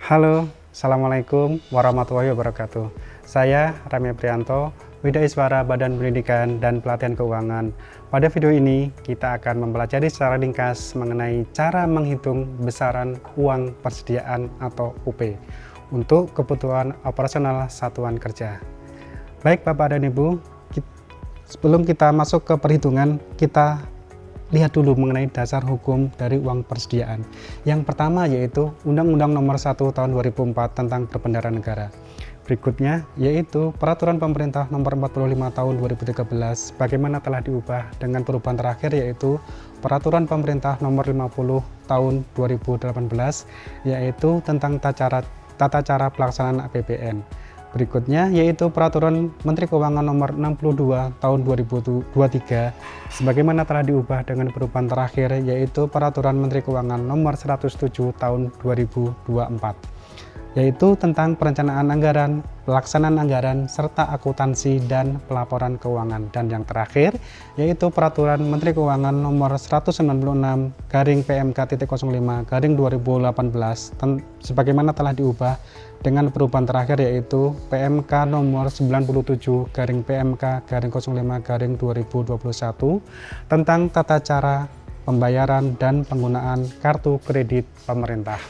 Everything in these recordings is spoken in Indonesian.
Halo, Assalamualaikum warahmatullahi wabarakatuh. Saya Rami Prianto, Widaiswara Badan Pendidikan dan Pelatihan Keuangan. Pada video ini, kita akan mempelajari secara ringkas mengenai cara menghitung besaran uang persediaan atau UP untuk kebutuhan operasional satuan kerja. Baik Bapak dan Ibu, sebelum kita masuk ke perhitungan, kita lihat dulu mengenai dasar hukum dari uang persediaan. Yang pertama yaitu Undang-Undang Nomor 1 Tahun 2004 tentang Perbendaharaan Negara. Berikutnya yaitu Peraturan Pemerintah Nomor 45 Tahun 2013 bagaimana telah diubah dengan perubahan terakhir yaitu Peraturan Pemerintah Nomor 50 Tahun 2018 yaitu tentang tata cara pelaksanaan APBN. Berikutnya yaitu Peraturan Menteri Keuangan Nomor 62 Tahun 2023 sebagaimana telah diubah dengan perubahan terakhir yaitu Peraturan Menteri Keuangan Nomor 107 Tahun 2024 yaitu tentang perencanaan anggaran, pelaksanaan anggaran, serta akuntansi dan pelaporan keuangan. Dan yang terakhir yaitu Peraturan Menteri Keuangan Nomor 196/PMK.05/2018 sebagaimana telah diubah dengan perubahan terakhir yaitu PMK Nomor 97/PMK/05/2021 tentang tata cara pembayaran dan penggunaan kartu kredit pemerintah.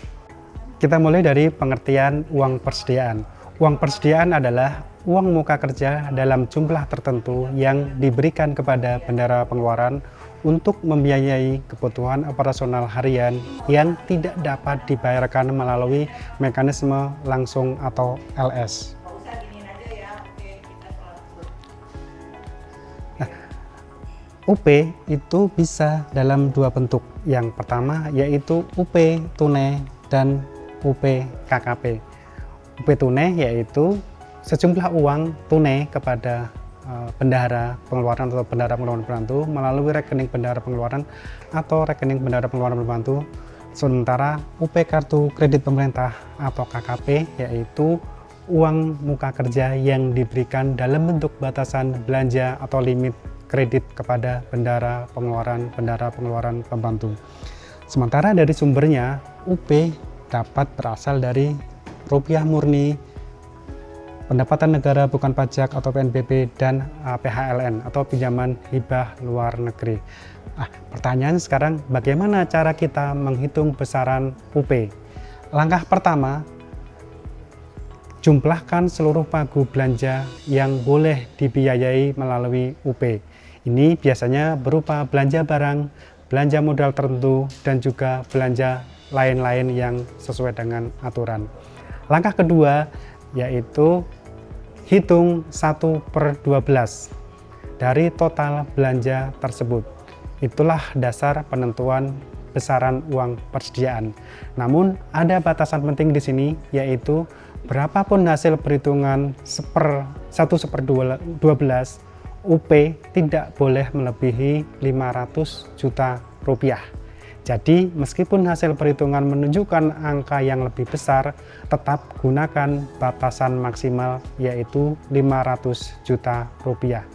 Kita mulai dari pengertian uang persediaan. Uang persediaan adalah uang muka kerja dalam jumlah tertentu yang diberikan kepada bendahara pengeluaran untuk membiayai kebutuhan operasional harian yang tidak dapat dibayarkan melalui mekanisme langsung atau LS. Nah, UP itu bisa dalam dua bentuk. Yang pertama yaitu UP tunai dan UP KKP. UP tunai yaitu sejumlah uang tunai kepada bendahara pengeluaran atau bendahara pengeluaran pembantu melalui rekening bendahara pengeluaran atau rekening bendahara pengeluaran pembantu. Sementara UP kartu kredit pemerintah atau KKP yaitu uang muka kerja yang diberikan dalam bentuk batasan belanja atau limit kredit kepada bendahara pengeluaran pembantu. Sementara dari sumbernya UP dapat berasal dari rupiah murni, pendapatan negara bukan pajak atau PNBP, dan PHLN atau pinjaman hibah luar negeri. Pertanyaan sekarang, bagaimana cara kita menghitung besaran UP? Langkah pertama, jumlahkan seluruh pagu belanja yang boleh dibiayai melalui UP. Ini biasanya berupa belanja barang, belanja modal tertentu, dan juga belanja lain-lain yang sesuai dengan aturan. Langkah kedua yaitu hitung 1/12 dari total belanja tersebut. Itulah dasar penentuan besaran uang persediaan. Namun ada batasan penting di sini yaitu berapapun hasil perhitungan 1/12 UP tidak boleh melebihi 500 juta rupiah. Jadi meskipun hasil perhitungan menunjukkan angka yang lebih besar, tetap gunakan batasan maksimal yaitu 500 juta rupiah.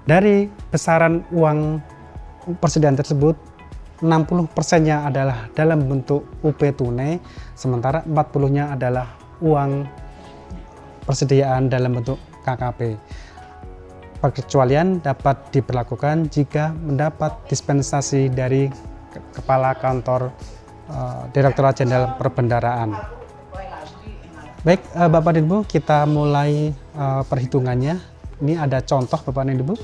Dari besaran uang persediaan tersebut, 60%-nya adalah dalam bentuk UP tunai, sementara 40%-nya adalah uang persediaan dalam bentuk KKP. Pengecualian dapat diberlakukan jika mendapat dispensasi dari Kepala Kantor Direktorat Jenderal Perbendaharaan. Baik Bapak dan Ibu, kita mulai perhitungannya. Ini ada contoh Bapak dan Ibu.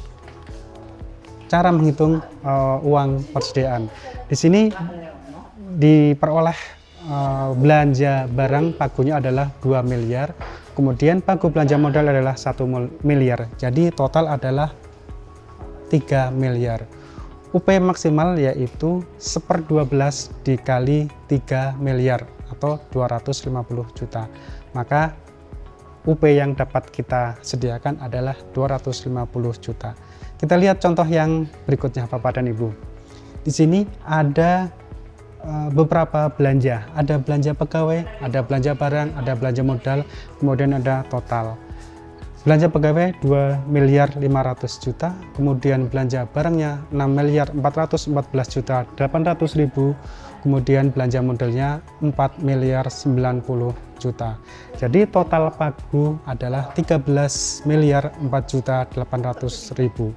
Cara menghitung uang persediaan. Di sini diperoleh belanja barang pagunya adalah 2 miliar. Kemudian pagu belanja modal adalah 1 miliar. Jadi total adalah 3 miliar. UP maksimal yaitu 1/12 dikali 3 miliar atau 250 juta. Maka UP yang dapat kita sediakan adalah 250 juta. Kita lihat contoh yang berikutnya Bapak dan Ibu. Di sini ada beberapa belanja, ada belanja pegawai, ada belanja barang, ada belanja modal, kemudian ada total. Belanja pegawai 2 miliar 500 juta, kemudian belanja barangnya 6 miliar 414 juta 800 ribu, kemudian belanja modalnya 4 miliar 90 juta. Jadi total pagu adalah 13 miliar 4 juta 800 ribu.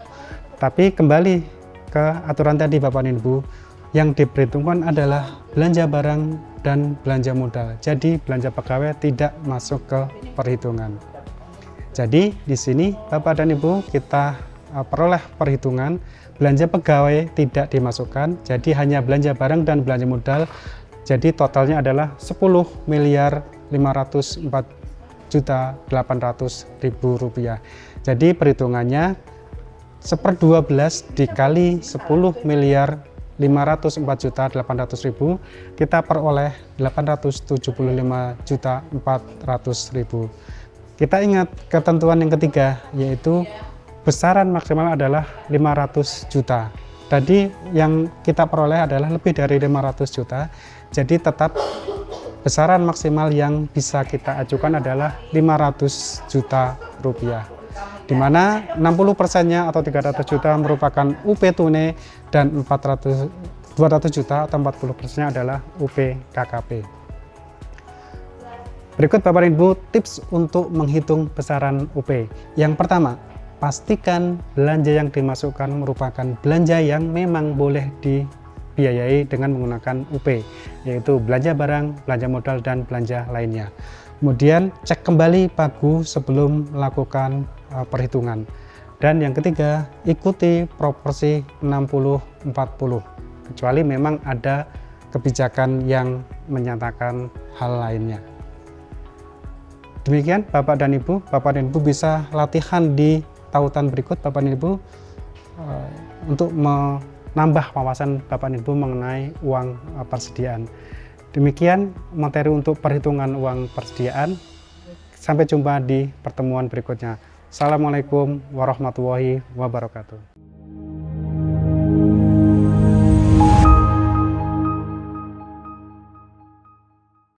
Tapi kembali ke aturan tadi Bapak dan Ibu, yang diperhitungkan adalah belanja barang dan belanja modal. Jadi belanja pegawai tidak masuk ke perhitungan. Jadi di sini Bapak dan Ibu kita peroleh perhitungan belanja pegawai tidak dimasukkan, jadi hanya belanja barang dan belanja modal. Jadi totalnya adalah 10 miliar 504 juta 800 ribu rupiah. Jadi perhitungannya 1/12 dikali 10 miliar 504 juta 800 ribu, kita peroleh 875 juta 400 ribu. Kita ingat ketentuan yang ketiga, yaitu besaran maksimal adalah 500 juta. Tadi yang kita peroleh adalah lebih dari 500 juta, jadi tetap besaran maksimal yang bisa kita ajukan adalah 500 juta rupiah. Di mana 60%-nya atau 300 juta merupakan UP tunai dan 200 juta atau 40%-nya adalah UP KKP. Berikut Bapak dan Ibu tips untuk menghitung besaran UP. Yang pertama, pastikan belanja yang dimasukkan merupakan belanja yang memang boleh dibiayai dengan menggunakan UP, yaitu belanja barang, belanja modal, dan belanja lainnya. Kemudian cek kembali pagu sebelum melakukan perhitungan. Dan yang ketiga, ikuti proporsi 60-40, kecuali memang ada kebijakan yang menyatakan hal lainnya. Demikian Bapak dan Ibu bisa latihan di tautan berikut Bapak dan Ibu untuk menambah wawasan Bapak dan Ibu mengenai uang persediaan. Demikian materi untuk perhitungan uang persediaan. Sampai jumpa di pertemuan berikutnya. Assalamualaikum warahmatullahi wabarakatuh.